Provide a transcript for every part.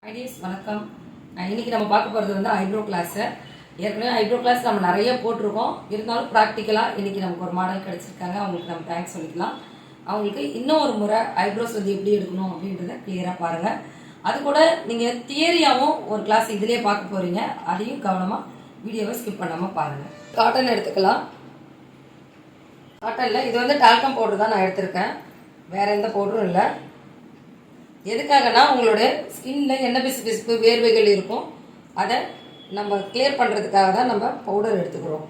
Ideas வணக்கம். இன்றைக்கி நம்ம பார்க்க போகிறது வந்து ஐப்ரோ கிளாஸு. ஏற்கனவே ஐப்ரோ கிளாஸ் நம்ம நிறைய போட்டிருக்கோம். இருந்தாலும் ப்ராக்டிக்கலாக இன்றைக்கி நமக்கு ஒரு மாடல் கிடச்சிருக்காங்க. அவங்களுக்கு நம்ம தேங்க்ஸ் சொல்லிக்கலாம். அவங்களுக்கு இன்னும் ஒரு முறை ஐப்ரோஸ் வந்து எப்படி எடுக்கணும் அப்படின்றத கிளியராக பாருங்கள். அது கூட நீங்கள் தியரியாகவும் ஒரு கிளாஸ் இதிலே பார்க்க போகிறீங்க. அதையும் கவனமாக வீடியோவை ஸ்கிப் பண்ணாமல் பாருங்கள். காட்டன் எடுத்துக்கலாம். காட்டனில் இது வந்து டால்கம் பவுடர் தான் நான் எடுத்திருக்கேன். வேறு எந்த பவுடரும் இல்லை. எதுக்காகனா உங்களுடைய ஸ்கின்ல என்ன பிசுபிசுப்பு வேர்வைகள் இருக்கும் அதை நம்ம கிளியர் பண்ணுறதுக்காக தான் நம்ம பவுடர் எடுத்துக்கிறோம்.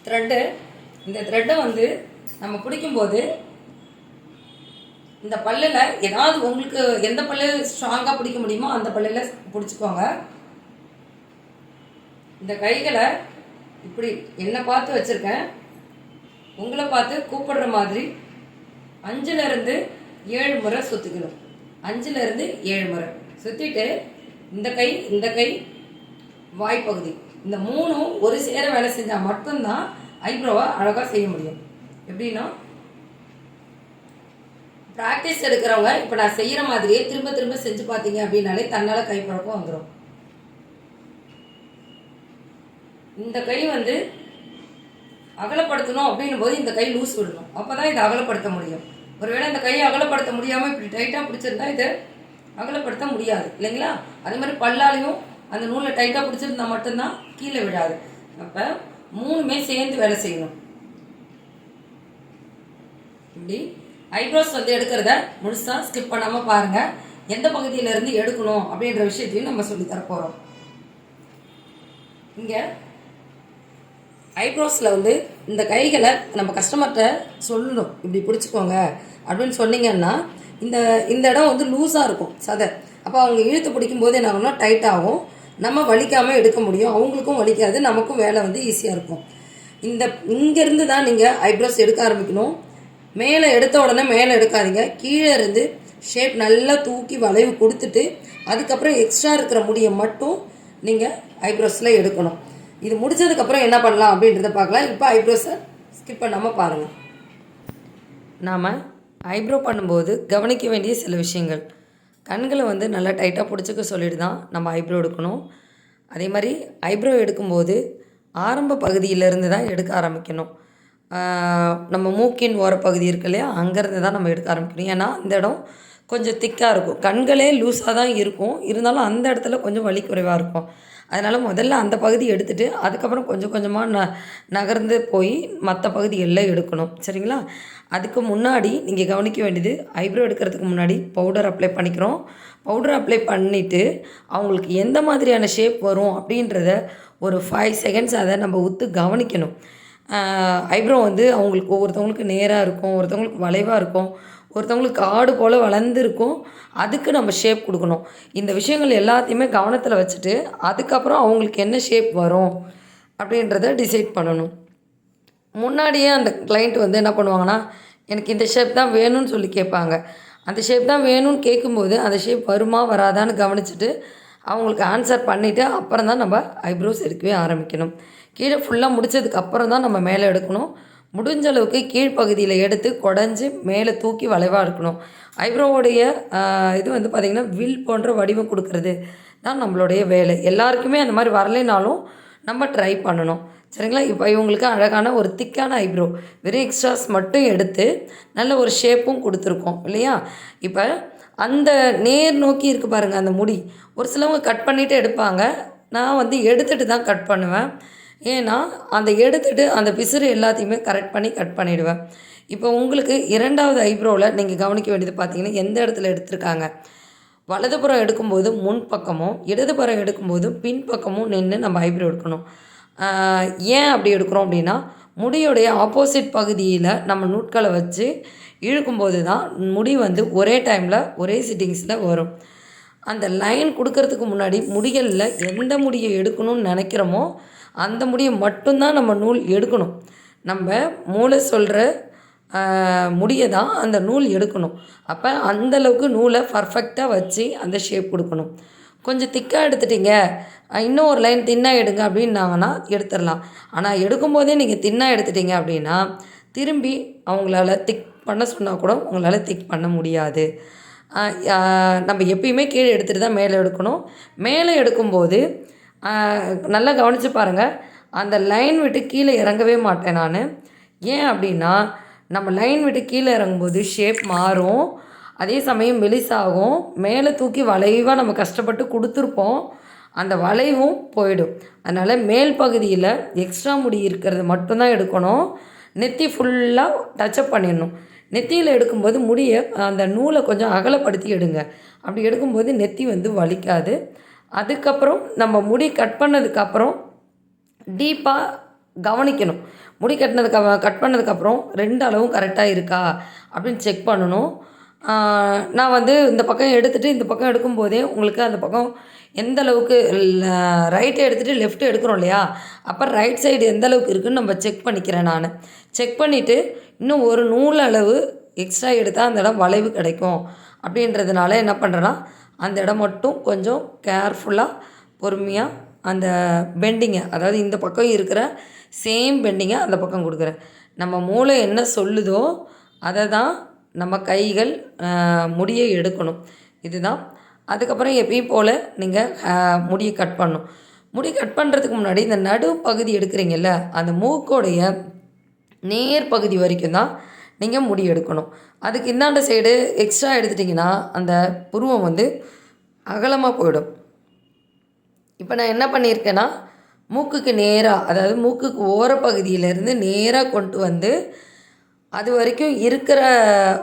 த்ரெட்டு, இந்த த்ரெட்டை வந்து நம்ம பிடிக்கும்போது இந்த பல்லில் ஏதாவது உங்களுக்கு எந்த பல்லு ஸ்ட்ராங்காக பிடிக்க முடியுமோ அந்த பல்லில் பிடிச்சிக்கோங்க. இந்த கைகளை இப்படி என்னை பார்த்து வச்சுருக்கேன். உங்களை பார்த்து கூப்பிடுற மாதிரி 5லிருந்து 7 முறை சுற்றிக்கணும். 5லிருந்து 7 முறை சுற்றிட்டு இந்த கை வாய்ப்பகுதி இந்த 3ம் ஒரு சேர வேலை செஞ்சால் மட்டும்தான் ஐப்ரோவை அழகாக செய்ய முடியும். எப்படின்னா ப்ராக்டிஸ் எடுக்கிறவங்க இப்போ நான் செய்கிற மாதிரியே திரும்ப திரும்ப செஞ்சு பார்த்தீங்க அப்படின்னாலே தன்னால் கை பழக்கம் வந்துடும். இந்த கை வந்து அகலப்படுத்தணும் அப்படின்னும் போது இந்த கை லூஸ் விடணும். அப்போ தான் இதை அகலப்படுத்த முடியும். ஒருவேளை இந்த கையை அகலப்படுத்த முடியாமல் இப்படி டைட்டாக பிடிச்சிருந்தா இதை அகலப்படுத்த முடியாது இல்லைங்களா? அதே மாதிரி பல்லாலையும் அந்த நூலை டைட்டாக பிடிச்சிருந்தா மட்டும்தான் கீழே விடாது. அப்போ 3மே சேர்ந்து வேலை செய்யணும். இப்படி ஐப்ரோஸ் வந்து எடுக்கிறத முழுசாக ஸ்கிப் பண்ணாமல் பாருங்கள். எந்த பகுதியிலேருந்து எடுக்கணும் அப்படின்ற விஷயத்தையும் நம்ம சொல்லித்தர போகிறோம். இங்கே ஐப்ரோஸில் வந்து இந்த கைகளை நம்ம கஸ்டமர்கிட்ட சொல்லணும். இப்படி பிடிச்சிக்கோங்க அப்படின்னு சொன்னீங்கன்னா இந்த இடம் வந்து லூஸாக இருக்கும் சதை. அப்போ அவங்க இழுத்து பிடிக்கும்போது என்ன ஆகும்னா டைட் ஆகும். நம்ம வலிக்காமல் எடுக்க முடியும். அவங்களுக்கும் வலிக்காது, நமக்கும் வேலை வந்து ஈஸியாக இருக்கும். இங்கேருந்து தான் நீங்கள் ஐப்ரோஸ் எடுக்க ஆரம்பிக்கணும். மேலே எடுத்த உடனே மேலே எடுக்காதீங்க. கீழே இருந்து ஷேப் நல்லா தூக்கி வளைவு கொடுத்துட்டு அதுக்கப்புறம் எக்ஸ்ட்ரா இருக்கிற முடியை மட்டும் நீங்கள் ஐப்ரோஸில் எடுக்கணும். இது முடிச்சதுக்கப்புறம் என்ன பண்ணலாம் அப்படின்றத பார்க்கலாம். இப்போ ஐப்ரோஸை ஸ்கிப் பண்ணாமல் பாருங்கள். நாம் ஐப்ரோ பண்ணும்போது கவனிக்க வேண்டிய சில விஷயங்கள். கண்களை வந்து நல்லா டைட்டாக பிடிச்சிக்க சொல்லிட்டு தான் நம்ம ஐப்ரோ எடுக்கணும். அதே மாதிரி ஐப்ரோ எடுக்கும்போது ஆரம்ப பகுதியிலேருந்து தான் எடுக்க ஆரம்பிக்கணும். நம்ம மூக்கின் ஓரப்பகுதி இருக்கு இல்லையா, அங்கேருந்து தான் நம்ம எடுக்க ஆரம்பிக்கணும். ஏன்னா அந்த இடம் கொஞ்சம் திக்காக இருக்கும். கண்களே லூஸாக தான் இருக்கும், இருந்தாலும் அந்த இடத்துல கொஞ்சம் வலி குறைவாக இருக்கும். அதனால் முதல்ல அந்த பகுதி எடுத்துகிட்டு அதுக்கப்புறம் கொஞ்சம் கொஞ்சமாக நகர்ந்து போய் மற்ற பகுதி எல்லாம் எடுக்கணும். சரிங்களா? அதுக்கு முன்னாடி நீங்கள் கவனிக்க வேண்டியது, ஐப்ரோ எடுக்கிறதுக்கு முன்னாடி பவுடர் அப்ளை பண்ணிக்கிறோம். பவுடர் அப்ளை பண்ணிவிட்டு அவங்களுக்கு எந்த மாதிரியான ஷேப் வரும் அப்படின்றத ஒரு 5 செகண்ட்ஸ் அதை நம்ம உத்து கவனிக்கணும். ஐப்ரோ வந்து அவங்களுக்கு ஒவ்வொருத்தவங்களுக்கு நேராக இருக்கும், ஒருத்தவங்களுக்கு வளைவாக இருக்கும், ஒருத்தவங்களுக்கு ஆடு போல் வளர்ந்துருக்கும். அதுக்கு நம்ம ஷேப் கொடுக்கணும். இந்த விஷயங்கள் எல்லாத்தையுமே கவனத்தில் வச்சுட்டு அதுக்கப்புறம் அவங்களுக்கு என்ன ஷேப் வரும் அப்படின்றத டிசைட் பண்ணணும். முன்னாடியே அந்த கிளைண்ட் வந்து என்ன பண்ணுவாங்கன்னா, எனக்கு இந்த ஷேப் தான் வேணும்னு சொல்லி கேட்பாங்க. அந்த ஷேப் தான் வேணும்னு கேட்கும்போது அந்த ஷேப் வருமா வராதான்னு கவனிச்சுட்டு அவங்களுக்கு ஆன்சர் பண்ணிவிட்டு அப்புறம் தான் நம்ம ஐப்ரோஸ் எடுக்கவே ஆரம்பிக்கணும். கீழே ஃபுல்லாக முடித்ததுக்கு அப்புறம் தான் நம்ம மேலே எடுக்கணும். முடிஞ்ச அளவுக்கு கீழ்ப்பகுதியில் எடுத்து குடஞ்சி மேலே தூக்கி வளைவாக இருக்கணும். ஐப்ரோவுடைய இது வந்து பார்த்திங்கன்னா வில் போன்ற வடிவம் கொடுக்கறது தான் நம்மளுடைய வேலை. எல்லாருக்குமே அந்த மாதிரி வரலைனாலும் நம்ம ட்ரை பண்ணணும். சரிங்களா? இப்போ இவங்களுக்கு அழகான ஒரு திக்கான ஐப்ரோ வெறும் எக்ஸ்ட்ராஸ் மட்டும் எடுத்து நல்ல ஒரு ஷேப்பும் கொடுத்துருக்கோம் இல்லையா? இப்போ அந்த நேர் நோக்கி இருக்குது பாருங்கள் அந்த முடி. ஒரு சிலவங்க கட் பண்ணிவிட்டு எடுப்பாங்க. நான் வந்து எடுத்துகிட்டு தான் கட் பண்ணுவேன். ஏன்னா அந்த எடுத்துகிட்டு அந்த பிசுறு எல்லாத்தையுமே கரெக்ட் பண்ணி கட் பண்ணிவிடுவேன். இப்போ உங்களுக்கு 2வது ஐப்ரோவில் நீங்கள் கவனிக்க வேண்டியது பார்த்தீங்கன்னா, எந்த இடத்துல எடுத்திருக்காங்க. வலதுபுறம் எடுக்கும்போது முன்பக்கமும், இடதுபுறம் எடுக்கும்போது பின்பக்கமும் நின்று நம்ம ஐப்ரோ எடுக்கணும். ஏன் அப்படி எடுக்கிறோம் அப்படின்னா, முடியுடைய ஆப்போசிட் பகுதியில் நம்ம நூட்களை வச்சு இழுக்கும்போது தான் முடி வந்து ஒரே டைமில் ஒரே சிட்டிங்ஸில் வரும். அந்த லைன் கொடுக்கறதுக்கு முன்னாடி முடிகளில் எந்த முடியை எடுக்கணும்னு நினைக்கிறோமோ அந்த முடியை மட்டும்தான் நம்ம நூல் எடுக்கணும். நம்ம மூளை சொல்கிற முடியை தான் அந்த நூல் எடுக்கணும். அப்போ அந்தளவுக்கு நூலை பர்ஃபெக்டாக வச்சு அந்த ஷேப் கொடுக்கணும். கொஞ்சம் திக்காக எடுத்துட்டிங்க, இன்னும் ஒரு லைன் தின்னாக எடுங்க அப்படின்னாங்கன்னா எடுத்துடலாம். ஆனால் எடுக்கும்போதே நீங்கள் தின்னாக எடுத்துட்டிங்க அப்படின்னா திரும்பி அவங்களால பண்ண சொன்னால் கூட உங்களால் திக் பண்ண முடியாது. நம்ம எப்பயுமே கீழே எடுத்துகிட்டு தான் மேலே எடுக்கணும். மேலே எடுக்கும்போது நல்லா கவனித்து பாருங்கள், அந்த லைன் விட்டு கீழே இறங்கவே மாட்டேன் நான். ஏன் அப்படின்னா, நம்ம லைன் விட்டு கீழே இறங்கும்போது ஷேப் மாறும், அதே சமயம் மெலிசாகும். மேலே தூக்கி வளைவாக நம்ம கஷ்டப்பட்டு கொடுத்துருப்போம், அந்த வளைவும் போயிடும். அதனால் மேல் பகுதியில் எக்ஸ்ட்ரா முடி இருக்கிறது மட்டும்தான் எடுக்கணும். நெத்தி ஃபுல்லாக டச்சப் பண்ணிடணும். நெத்தியில் எடுக்கும்போது முடியை அந்த நூலை கொஞ்சம் அகலப்படுத்தி எடுங்க. அப்படி எடுக்கும்போது நெத்தி வலிக்காது. அதுக்கப்புறம் நம்ம முடி கட் பண்ணதுக்கப்புறம் டீப்பாக கவனிக்கணும். முடி கட் பண்ணதுக்கப்புறம் 2 அளவும் கரெக்டாக இருக்கா அப்படின்னு செக் பண்ணணும். நான் இந்த பக்கம் எடுத்துகிட்டு இந்த பக்கம் எடுக்கும்போதே உங்களுக்கு அந்த பக்கம் எந்த அளவுக்கு ரைட்டை எடுத்துகிட்டு லெஃப்ட்டு எடுக்கிறோம் இல்லையா, அப்போ ரைட் சைடு எந்த அளவுக்கு இருக்குதுன்னு நம்ம செக் பண்ணிக்கிறேன் நான். செக் பண்ணிவிட்டு இன்னும் ஒரு நூல் அளவு எக்ஸ்ட்ரா எடுத்தால் அந்த இடம் வளைவு கிடைக்கும் அப்படின்றதுனால என்ன பண்ணுறேன்னா, அந்த இடம் மட்டும் கொஞ்சம் கேர்ஃபுல்லாக பொறுமையாக அந்த பெண்டிங்கை, அதாவது இந்த பக்கம் இருக்கிற சேம் பெண்டிங்கை அந்த பக்கம் கொடுக்குறேன். நம்ம மூளை என்ன சொல்லுதோ அதை தான் நம்ம கைகள் முடியை எடுக்கணும். இதுதான். அதுக்கப்புறம் எப்பயும் போல் நீங்கள் முடியை கட் பண்ணணும். முடி கட் பண்ணுறதுக்கு முன்னாடி இந்த நடு பகுதி எடுக்கிறீங்கல்ல, அந்த மூக்கோடைய நேர் பகுதி வரைக்கும் தான் நீங்கள் முடி எடுக்கணும். அதுக்கு இந்தாண்ட சைடு எக்ஸ்ட்ரா எடுத்துட்டிங்கன்னா அந்த புருவம் அகலமாக போயிடும். இப்போ நான் என்ன பண்ணியிருக்கேன்னா, மூக்குக்கு நேராக, அதாவது மூக்குக்கு ஓரப்பகுதியிலேருந்து நேராக கொண்டு அது வரைக்கும் இருக்கிற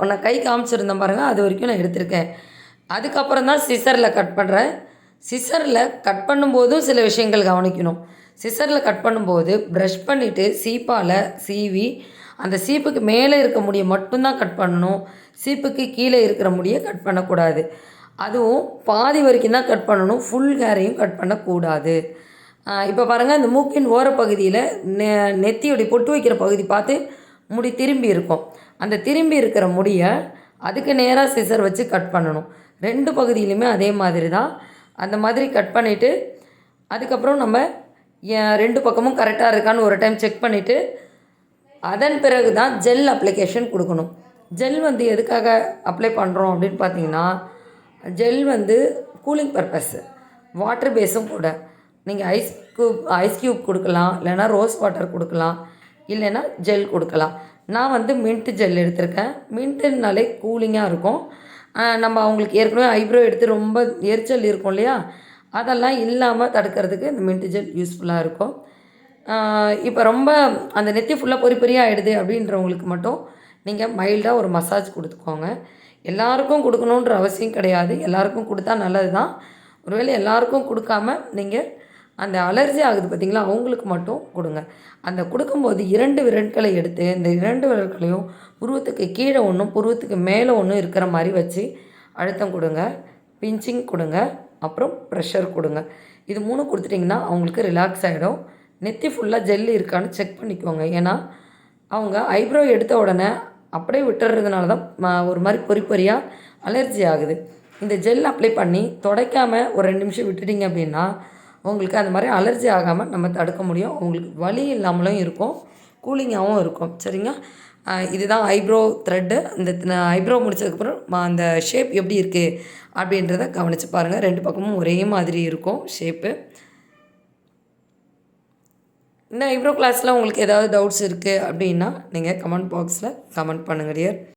நான் கை காமிச்சிருந்தேன் பாருங்கள், அது வரைக்கும் நான் எடுத்திருக்கேன். அதுக்கப்புறம் தான் சிசரில் கட் பண்ணுறேன். சிசரில் கட் பண்ணும்போதும் சில விஷயங்கள் கவனிக்கணும். சிசரில் கட் பண்ணும்போது ப்ரஷ் பண்ணிவிட்டு சீப்பால் சீவி அந்த சீப்புக்கு மேலே இருக்க முடியை மட்டும்தான் கட் பண்ணணும். சீப்புக்கு கீழே இருக்கிற முடியை கட் பண்ணக்கூடாது. அதுவும் பாதி வரைக்கும் தான் கட் பண்ணணும், ஃபுல் ஹேரையும் கட் பண்ணக்கூடாது. இப்போ பாருங்கள், இந்த மூக்கின் ஓரப்பகுதியில் நெத்தியோடைய பொட்டு வைக்கிற பகுதி பார்த்து முடி திரும்பி இருக்கும். அந்த திரும்பி இருக்கிற முடியை அதுக்கு நேராக சிசர் வச்சு கட் பண்ணணும். 2 பகுதியிலுமே அதே மாதிரி தான். அந்த மாதிரி கட் பண்ணிவிட்டு அதுக்கப்புறம் நம்ம 2 பக்கமும் கரெக்டாக இருக்கான்னு ஒரு டைம் செக் பண்ணிவிட்டு அதன் பிறகு தான் ஜெல் அப்ளிகேஷன் கொடுக்கணும். ஜெல் எதுக்காக அப்ளை பண்ணுறோம் அப்படின்னு பார்த்தீங்கன்னா, ஜெல் கூலிங் பர்பஸ், வாட்டர் பேஸும் கூட. நீங்கள் ஐஸ் க்யூப் கொடுக்கலாம், இல்லைனா ரோஸ் வாட்டர் கொடுக்கலாம், இல்லைன்னா ஜெல் கொடுக்கலாம். நான் மின்ட் ஜெல் எடுத்திருக்கேன். மின்ட்டுனாலே கூலிங்காக இருக்கும். நம்ம அவங்களுக்கு ஏற்கனவே ஐப்ரோ எடுத்து ரொம்ப எரிச்சல் இருக்கும் இல்லையா, அதெல்லாம் இல்லாமல் தடுக்கிறதுக்கு இந்த மின்ட் ஜெல் யூஸ்ஃபுல்லாக இருக்கும். இப்போ ரொம்ப அந்த நெத்தி ஃபுல்லாக பொறி பொறியாக ஆகிடுது அப்படின்றவங்களுக்கு மட்டும் நீங்கள் மைல்டாக ஒரு மசாஜ் கொடுத்துக்கோங்க. எல்லாருக்கும் கொடுக்கணுன்ற அவசியம் கிடையாது. எல்லாருக்கும் கொடுத்தா நல்லது தான். ஒருவேளை எல்லாருக்கும் கொடுக்காம நீங்கள் அந்த அலர்ஜி ஆகுது பார்த்திங்களா, அவங்களுக்கு மட்டும் கொடுங்க. அந்த கொடுக்கும்போது 2 விரல்களை எடுத்து இந்த 2 விரல்களையும் புருவத்துக்கு கீழே ஒன்றும் புருவத்துக்கு மேலே ஒன்றும் இருக்கிற மாதிரி வச்சு அழுத்தம் கொடுங்க, பிஞ்சிங் கொடுங்க, அப்புறம் ப்ரெஷர் கொடுங்க. இது 3 கொடுத்துட்டிங்கன்னா அவங்களுக்கு ரிலாக்ஸ் ஆகிடும். நெத்தி ஃபுல்லாக ஜெல்லு இருக்கான்னு செக் பண்ணிக்கோங்க. ஏன்னா அவங்க ஐப்ரோ எடுத்த உடனே அப்படியே விட்டுறதுனால தான் ஒரு மாதிரி பொறி பொறியாக அலர்ஜி ஆகுது. இந்த ஜெல் அப்ளை பண்ணி துடைக்காமல் ஒரு 2 நிமிஷம் விட்டுட்டிங்க அப்படின்னா உங்களுக்கு அந்த மாதிரி அலர்ஜி ஆகாமல் நம்ம தடுக்க முடியும். உங்களுக்கு வலி இல்லாமலும் இருக்கும், கூலிங்காகவும் இருக்கும். சரிங்க, இதுதான் ஐப்ரோ த்ரெட்டு. இந்த ஐப்ரோ முடித்ததுக்கப்புறம் அந்த ஷேப் எப்படி இருக்குது அப்படின்றத கவனித்து பாருங்கள். 2 பக்கமும் ஒரே மாதிரி இருக்கும் ஷேப்பு. இந்த ஐப்ரோ கிளாஸில் உங்களுக்கு ஏதாவது டவுட்ஸ் இருக்குது அப்படின்னா நீங்கள் கமெண்ட் பாக்ஸில் கமெண்ட் பண்ணுங்கள் டியர்.